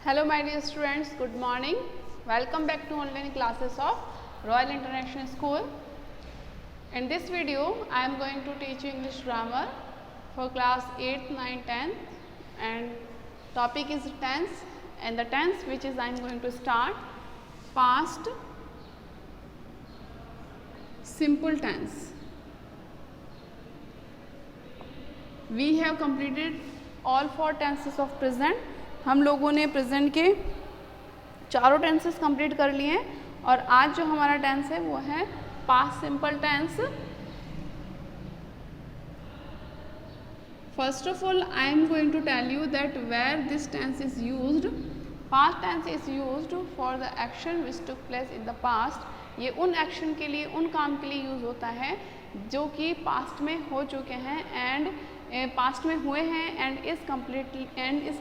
Hello my dear students, good morning. Welcome back to online classes of Royal International School. In this video, I am going to teach you English grammar for class 8th, 9th, 10th and topic is tense, and the tense which is I am going to start past simple tense. We have completed all 4 tenses of present. हम लोगों ने present के चारों tenses complete कर लिए हैं और आज जो हमारा टेंस है वो है past simple tense. First of all I am going to tell you that where this tense is used. Past tense is used for the action which took place in the past. ये उन action के लिए, उन काम के लिए use होता है जो कि पास्ट में हो चुके हैं एंड पास्ट में हुए हैं and is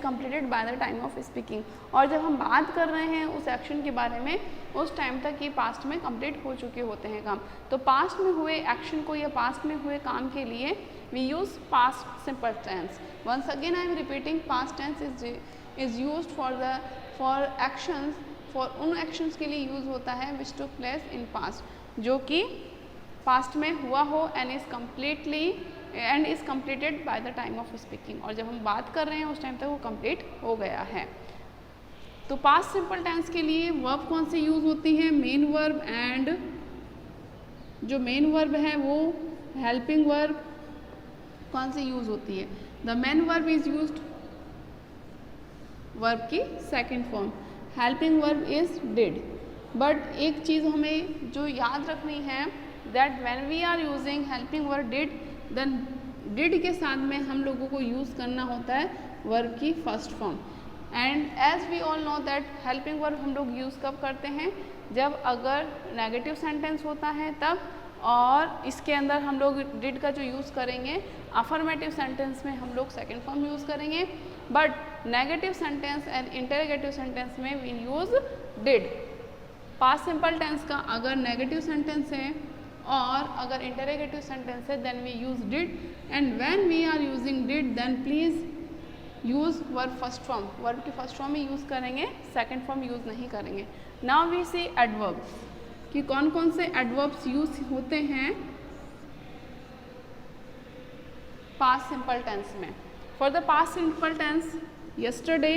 completed by the time of speaking. और जब हम बात कर रहे हैं उस एक्शन के बारे में उस टाइम तक ये पास्ट में कंप्लीट हो चुके होते हैं काम. तो पास्ट में हुए एक्शन को या पास्ट में हुए काम के लिए we use past simple tense. Once again I am repeating, past tense is used for actions, for उन एक्शंस के लिए यूज़ होता है विच टुक प्लेस इन पास्ट, जो कि पास्ट में हुआ हो and is completed by the time of speaking. और जब हम बात कर रहे हैं उस टाइम तक वो कंप्लीट हो गया है. तो पास्ट सिंपल टेंस के लिए वर्ब कौन से यूज़ होती हैं? मेन वर्ब, एंड जो मेन वर्ब है वो हेल्पिंग वर्ब कौन से यूज़ होती है? The main verb is used verb की second form. Helping verb is did. But एक चीज़ हमें जो याद रखनी है that when we are using helping verb did, then did के साथ में हम लोगों को यूज़ करना होता है वर्ब की first form. And as we all know that helping verb हम लोग यूज़ कब करते हैं? जब अगर नेगेटिव सेंटेंस होता है तब, और इसके अंदर हम लोग डिड का जो यूज़ करेंगे अफर्मेटिव सेंटेंस में हम लोग सेकेंड फॉर्म यूज़ करेंगे. But negative sentence and interrogative sentence में we use did. Past simple tense का अगर नेगेटिव सेंटेंस है और अगर इंटरोगेटिव सेंटेंस है then we use did. And when we are using did then please use verb first form. Verb की first form ही use करेंगे, सेकेंड फॉर्म यूज़ नहीं करेंगे. नाउ वी सी एडवर्ब्स कि कौन कौन से एडवर्ब्स यूज़ होते हैं पास्ट सिंपल टेंस में. For the past simple tense, yesterday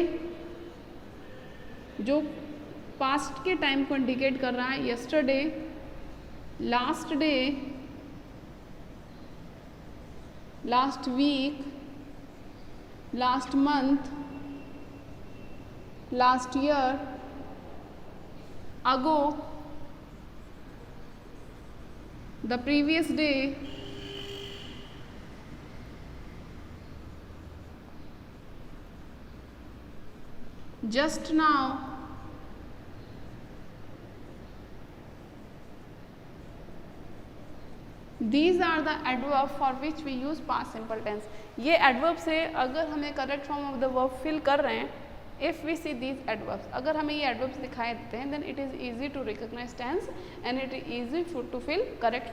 जो पास्ट के टाइम को इंडिकेट कर रहा है, yesterday, last day, last week, last month, last year, ago, the previous day, just now, These are the adverb for which we use past simple tense. ये adverb से अगर हमें correct form of the verb fill कर रहे हैं, if we see these adverbs, अगर हमें ये adverbs दिखाई देते हैं then it is easy to recognize tense and it is easy to fill correct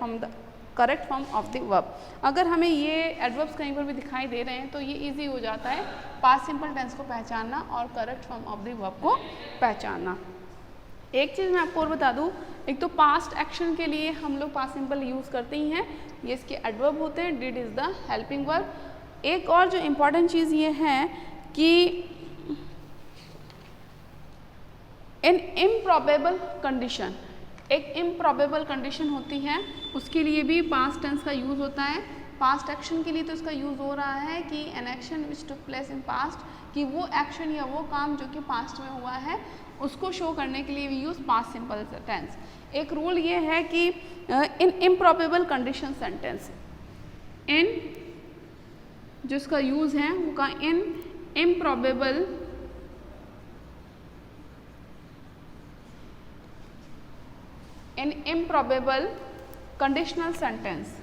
form of the verb. अगर हमें ये adverbs कहीं पर भी दिखाई दे रहे हैं तो ये easy हो जाता है past simple tense को पहचानना और correct form of the verb को पहचानना. एक चीज़ मैं आपको और बता दूँ, एक तो पास्ट एक्शन के लिए हम लोग पास्ट सिंपल यूज़ करते ही हैं, ये इसके एडवर्ब होते हैं. Did is the helping verb. एक और जो इम्पॉर्टेंट चीज़ ये है कि इन इम्प्रॉबेबल कंडीशन, एक इम्प्रॉबेबल कंडीशन होती है, उसके लिए भी पास्ट टेंस का यूज़ होता है. पास्ट एक्शन के लिए तो इसका यूज़ हो रहा है कि an action which took place in past, कि वो एक्शन या वो काम जो कि पास्ट में हुआ है उसको शो करने के लिए we use past simple tense. एक रूल ये है कि in improbable condition sentence, in जिसका यूज़ है वो का in improbable conditional sentence,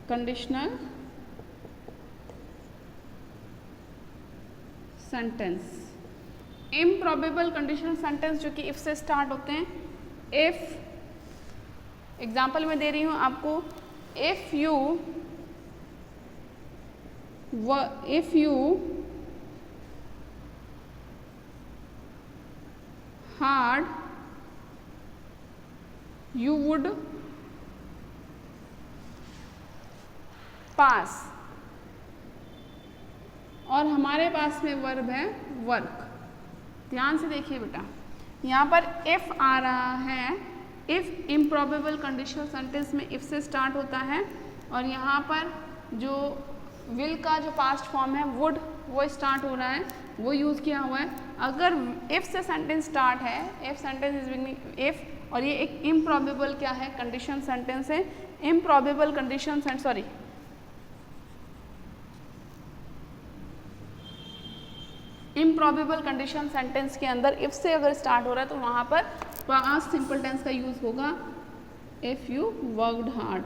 conditional sentence, improbable conditional sentence जो कि इफ से स्टार्ट होते हैं. इफ, एग्जाम्पल मैं दे रही हूँ आपको, if you hard you would pass, और हमारे पास में वर्ब है वर्क। ध्यान से देखिए बेटा, यहाँ पर इफ़ आ रहा है, इफ़ इम्प्रॉबेबल कंडीशनल सेंटेंस में इफ़ से स्टार्ट होता है, और यहाँ पर जो विल का जो पास्ट फॉर्म है वुड, वो स्टार्ट हो रहा है, वो यूज़ किया हुआ है। अगर इफ़ से सेंटेंस स्टार्ट है, if sentence is beginning if, और ये एक इम्प्रॉबेबल क्या है, कंडीशन सेंटेंस है। Improbable condition sorry improbable condition sentence के अंदर इफ़ से अगर स्टार्ट हो रहा है तो वहाँ पर पास्ट सिंपल टेंस का यूज़ होगा इफ़ यू वर्कड हार्ड।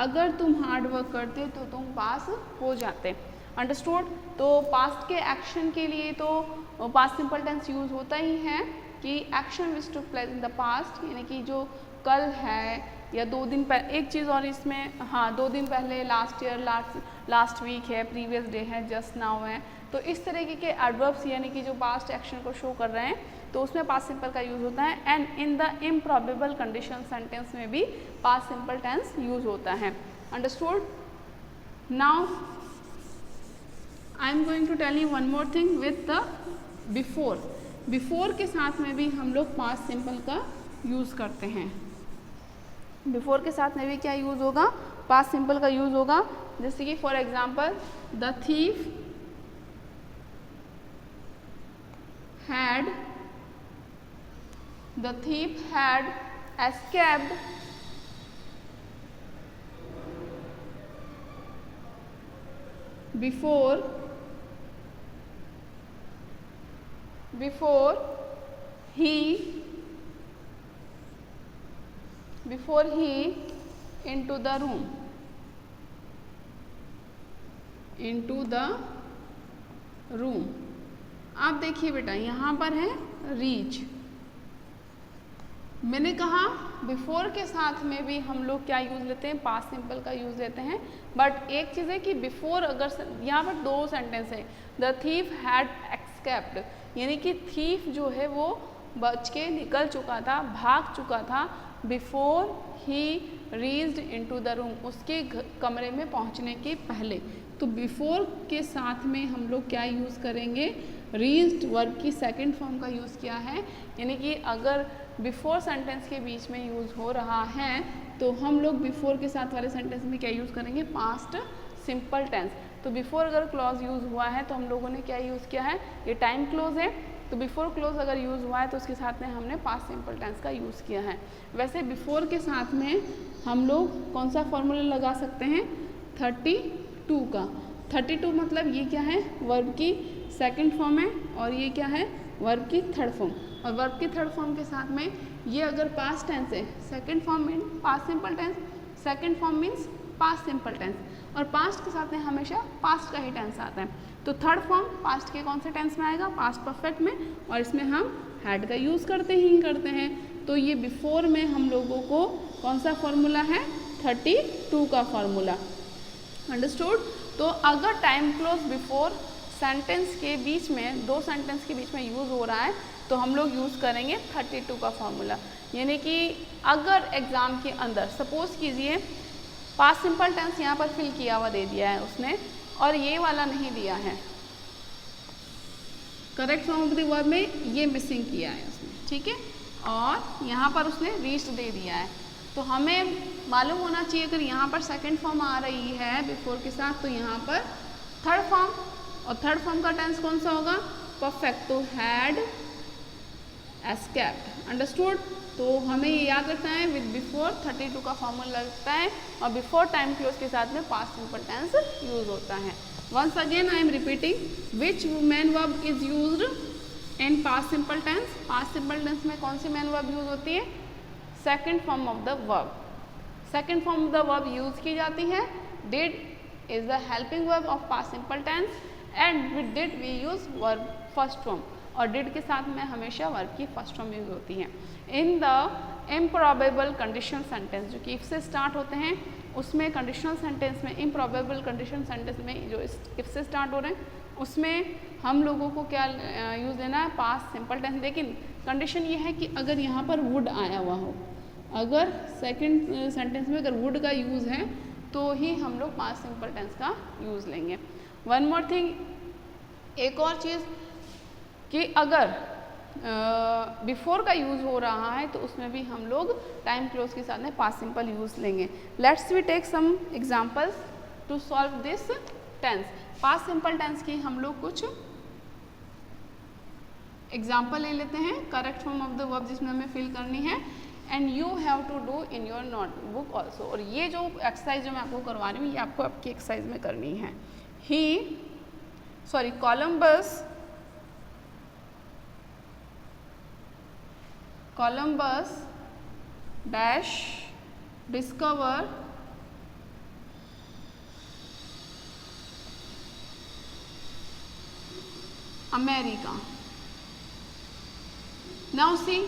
अगर तुम हार्ड वर्क करते तो तुम पास हो जाते। अंडरस्टूड। तो पास्ट के एक्शन के लिए तो पास्ट सिंपल टेंस यूज़ होता ही है कि action which took place in the past, यानी कि जो कल है या 2 दिन पहले। एक चीज़ और इसमें, हाँ 2 दिन पहले, लास्ट ईयर, लास्ट वीक है, प्रीवियस डे है, जस्ट नाउ है। तो इस तरीके के एडवर्ब्स यानी कि जो पास्ट एक्शन को शो कर रहे हैं तो उसमें पास्ट सिंपल का यूज़ होता है। And in the improbable condition sentence में भी पास्ट सिंपल टेंस यूज़ होता है। Understood. Now I am going to tell you one more thing with the before. Before के साथ में भी हम लोग पास्ट सिंपल का यूज़ करते हैं। बिफोर के साथ में भी क्या यूज़ होगा, पास्ट सिंपल का यूज़ होगा। जैसे कि for example the thief had escaped before he into the room। आप देखिए बेटा, यहाँ पर है रीच। मैंने कहा बिफोर के साथ में भी हम लोग क्या यूज़ लेते हैं, पास्ट सिंपल का यूज़ लेते हैं। बट एक चीज़ है कि बिफोर, अगर यहाँ पर 2 सेंटेंस है, द थीफ हैड एस्केप्ड, यानी कि थीफ जो है वो बच के निकल चुका था, भाग चुका था, before he reached into the room, उसके कमरे में पहुँचने के पहले। तो बिफोर के साथ में हम लोग क्या यूज़ करेंगे, रीच्ड वर्ब की सेकंड फॉर्म का यूज़ किया है। यानी कि अगर बिफोर सेंटेंस के बीच में यूज़ हो रहा है तो हम लोग बिफोर के साथ वाले सेंटेंस में क्या यूज़ करेंगे, पास्ट सिंपल टेंस। तो बिफोर अगर क्लॉज यूज़ हुआ है तो हम लोगों ने क्या यूज़ किया है, ये टाइम क्लोज है, तो बिफोर क्लोज अगर यूज़ हुआ है तो उसके साथ में हमने पास्ट सिंपल टेंस का यूज़ किया है। वैसे बिफोर के साथ में हम लोग कौन सा फॉर्मूला लगा सकते हैं, 32 का। 32 मतलब ये क्या है, वर्ब की सेकंड फॉर्म है, और ये क्या है, वर्ब की थर्ड फॉर्म। और वर्ब की थर्ड फॉर्म के साथ में ये अगर पास्ट टेंस है, second form mean past simple tense, second form means past simple tense, और पास्ट के साथ में हमेशा पास्ट का ही टेंस आता है। तो थर्ड फॉर्म पास्ट के कौन से टेंस में आएगा, पास्ट परफेक्ट में, और इसमें हम हैड का यूज़ करते हैं। तो ये बिफोर में हम लोगों को कौन सा फॉर्मूला है, 32 का फॉर्मूला। अंडरस्टूड। तो अगर टाइम क्लोज बिफोर सेंटेंस के बीच में, 2 सेंटेंस के बीच में यूज़ हो रहा है तो हम लोग यूज़ करेंगे 32 का फॉर्मूला। यानी कि अगर एग्ज़ाम के अंदर सपोज कीजिए पास्ट सिंपल टेंस यहाँ पर फिल किया हुआ दे दिया है उसने, और ये वाला नहीं दिया है, correct form of the verb में ये मिसिंग किया है उसने, ठीक है, और यहाँ पर उसने रीच्ड दे दिया है। तो हमें मालूम होना चाहिए अगर यहाँ पर सेकंड फॉर्म आ रही है बिफोर के साथ तो यहाँ पर थर्ड फॉर्म, और थर्ड फॉर्म का टेंस कौन सा होगा, परफेक्ट। तो हैड एस्केप्ड। अंडरस्टूड। तो हमें ये याद रखना है विद बिफोर 32 का फॉर्मूला लगता है, और बिफोर टाइम क्लोज के साथ में पास्ट सिंपल टेंस यूज होता है। Once again I am repeating, which main verb is used in past simple tense. Past simple tense में कौन सी मैन वर्ब यूज होती है, second form of the verb. Second form of the verb use की जाती है। Did is the helping verb of past simple tense, and with did we use verb first form, और did के साथ में हमेशा वर्ब की फर्स्ट फॉर्म यूज होती है। इन द इम्प्रॉबेबल कंडीशन सेंटेंस जो कि इफ से स्टार्ट होते हैं, उसमें कंडीशनल सेंटेंस में, इम्प्रॉबेबल कंडीशन सेंटेंस में जो इफ से स्टार्ट हो रहे हैं उसमें हम लोगों को क्या यूज़ लेना है, पास्ट सिंपल टेंस। लेकिन कंडीशन ये है कि अगर यहाँ पर वुड आया हुआ हो, अगर सेकंड सेंटेंस में अगर वुड का यूज़ है तो ही हम लोग पास्ट सिंपल टेंस का यूज़ लेंगे। वन मोर थिंग, एक और चीज़ कि अगर बिफोर का यूज़ हो रहा है तो उसमें भी हम लोग टाइम क्लोज के साथ में पास्ट सिंपल यूज़ लेंगे। Let's we take some examples to solve this tense. Past simple tense की हम लोग कुछ एग्जाम्पल ले लेते हैं, correct form of the verb जिसमें हमें फिल करनी है, and you have to do in your notebook also. और ये जो एक्सरसाइज जो मैं आपको करवा रही हूँ ये आपको आपकी एक्सरसाइज में करनी है। Columbus dash discover America. Now see,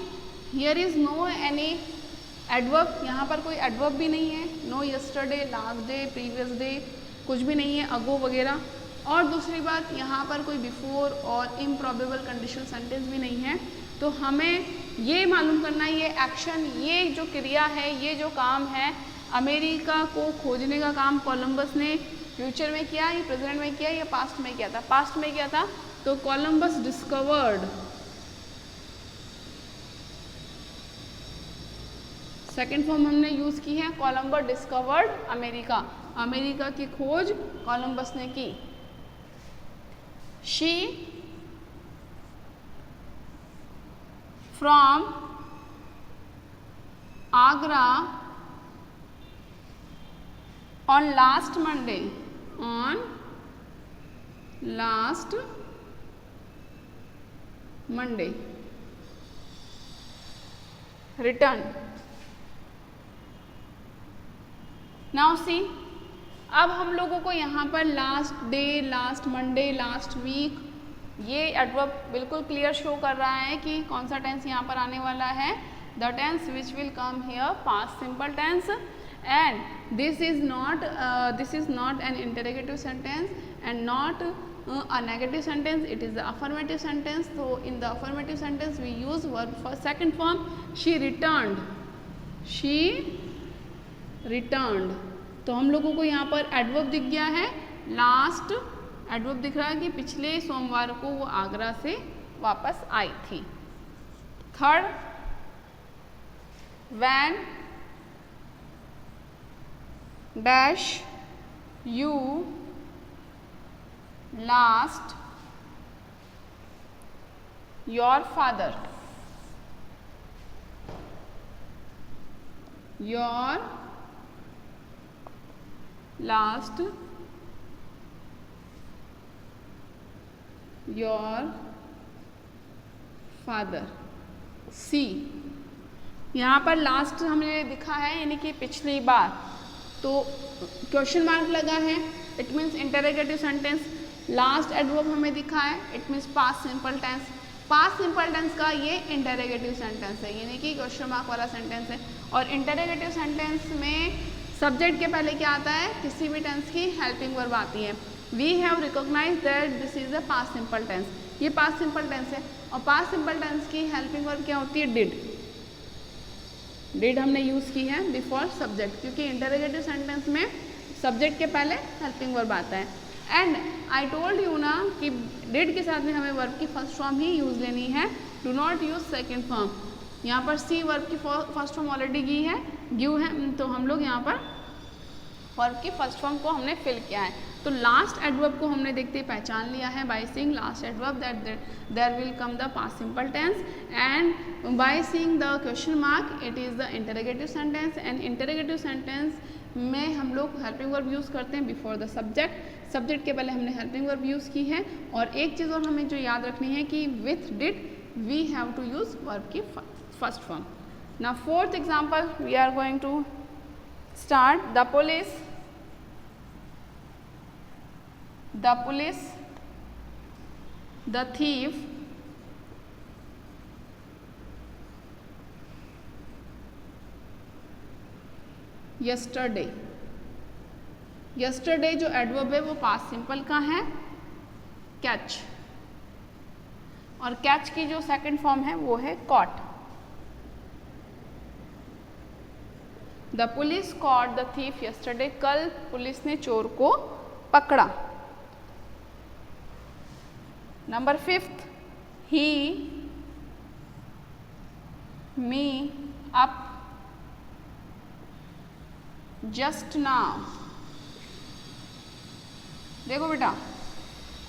here is no any adverb, यहाँ पर कोई adverb भी नहीं है, no yesterday, last day, previous day, कुछ भी नहीं है, ago वगैरह। और दूसरी बात, यहाँ पर कोई बिफोर और इम्प्रॉबेबल कंडीशनल सेंटेंस भी नहीं है। तो हमें ये मालूम करना है ये एक्शन, ये जो क्रिया है, ये जो काम है, अमेरिका को खोजने का काम कोलंबस ने फ्यूचर में किया, ये प्रेजेंट में किया, ये पास्ट में किया था। पास्ट में क्या था, तो कोलंबस डिस्कवर्ड, सेकेंड फॉर्म हमने यूज की है, कोलंबस डिस्कवर्ड अमेरिका, अमेरिका की खोज कोलंबस ने की। She from Agra on last Monday, on last Monday return. Now see, अब हम लोगों को यहाँ पर last day, last Monday, last week, ये एडवर्ब बिल्कुल क्लियर शो कर रहा है कि कौन सा टेंस यहाँ पर आने वाला है, the tense which will come here, past simple tense. And this is not an interrogative sentence and not a negative sentence, it is the affirmative sentence. So in the affirmative sentence we use verb for second form, she returned, she returned। तो हम लोगों को यहाँ पर adverb दिख गया है, last adverb दिख रहा है कि पिछले सोमवार को वो आगरा से वापस आई थी। Third, when dash you last your father, your last your father। सी, यहाँ पर लास्ट हमने लिखा है यानी कि पिछली बार, तो क्वेश्चन मार्क लगा है, it means interrogative sentence. Last adverb हमें दिखा है, it means past simple tense. Past simple tense का ये इंटरोगेटिव सेंटेंस है यानी कि क्वेश्चन मार्क वाला सेंटेंस है। और इंटरोगेटिव सेंटेंस में सब्जेक्ट के पहले क्या आता है, किसी भी टेंस की हेल्पिंग वर्ब आती है। We have recognize that this is a past simple tense, ये पास्ट सिंपल टेंस है। और पास्ट सिंपल टेंस की हेल्पिंग वर्ब क्या होती है, डिड हमने यूज़ की है बिफोर सब्जेक्ट, क्योंकि इंटरोगेटिव सेंटेंस में सब्जेक्ट के पहले हेल्पिंग वर्ब आता है। एंड आई टोल्ड यू ना कि डिड के साथ में हमें वर्ब की फर्स्ट फॉर्म ही यूज़ लेनी है, do not use second form. यहाँ पर सी वर्ब की फर्स्ट फॉर्म ऑलरेडी गी है, गिव है, तो हम लोग यहाँ पर वर्ब की फर्स्ट फॉर्म को हमने फिल किया है। तो लास्ट एडवर्ब को हमने देखते ही पहचान लिया है by seeing last adverb that there will come the past simple tense, and by seeing the question mark it is the interrogative sentence. And interrogative sentence में हम लोग हेल्पिंग वर्ब यूज़ करते हैं बिफोर द सब्जेक्ट, सब्जेक्ट के पहले हमने helping verb use की है। और एक चीज़ और हमें जो याद रखनी है कि with did we have to use verb की first form. Now fourth example we are going to start. The police, the thief, yesterday। Yesterday जो एडवर्ब है वो पास्ट सिंपल का है कैच, और कैच की जो सेकंड फॉर्म है वो है caught. The police caught the thief yesterday, कल पुलिस ने चोर को पकड़ा। Number 5, he me up just now. देखो बेटा,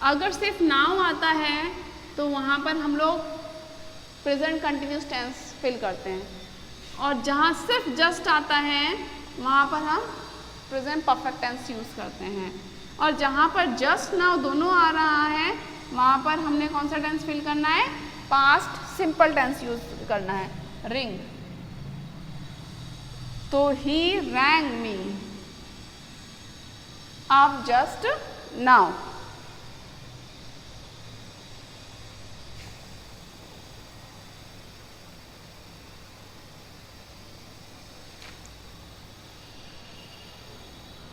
अगर सिर्फ नाउ आता है तो वहाँ पर हम लोग प्रेजेंट कंटिन्यूस टेंस फिल करते हैं, और जहाँ सिर्फ जस्ट आता है वहाँ पर हम प्रेजेंट परफेक्ट टेंस यूज़ करते हैं, और जहाँ पर जस्ट नाउ दोनों आ रहा है वहाँ पर हमने कौन सा टेंस फिल करना है, पास्ट सिंपल टेंस यूज करना है, रिंग। तो he rang me up just now.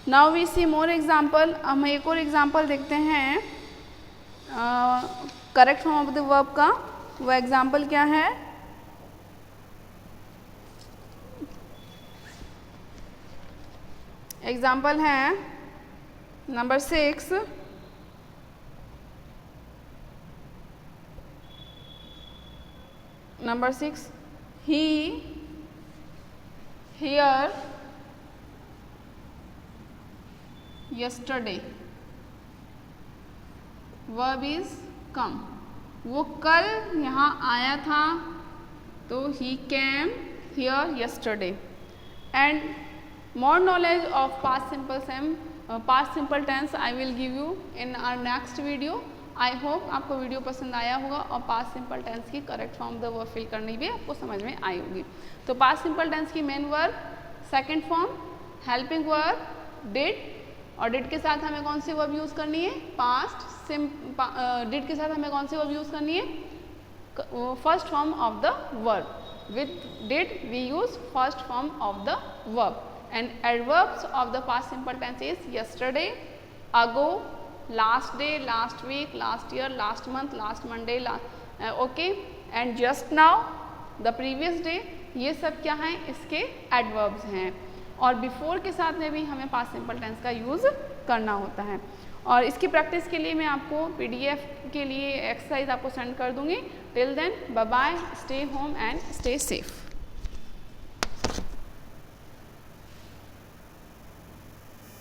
Now we see more example. हम एक और एग्जाम्पल देखते हैं correct form of the verb का। वो एग्जाम्पल क्या है, एग्जाम्पल है number 6, number 6, he hear yesterday, verb is come। वो कल यहाँ आया था तो he came here yesterday। and more knowledge of past simple tense I will give you in our next video। I hope आपको वीडियो पसंद आया होगा और पास्ट सिंपल टेंस की correct form the verb fill करनी भी आपको समझ में आई होगी। तो पास्ट सिंपल टेंस की main verb, second form helping verb did, और डिड के साथ हमें कौन सी वर्ब यूज़ करनी है, पास्ट डिड के साथ हमें कौन सी वर्ब यूज़ करनी है, first form of the verb. With did we use first form of the verb. And adverbs of the past simple tense is yesterday, ago, last day, last week, last year, last month, last Monday, okay, and just now, the previous day. ये सब क्या हैं, इसके adverbs हैं। और before के साथ में भी हमें पास्ट सिंपल टेंस का यूज़ करना होता है। और इसकी प्रैक्टिस के लिए मैं आपको PDF के लिए एक्सरसाइज आपको सेंड कर दूंगी। Till then bye bye, stay home and stay safe.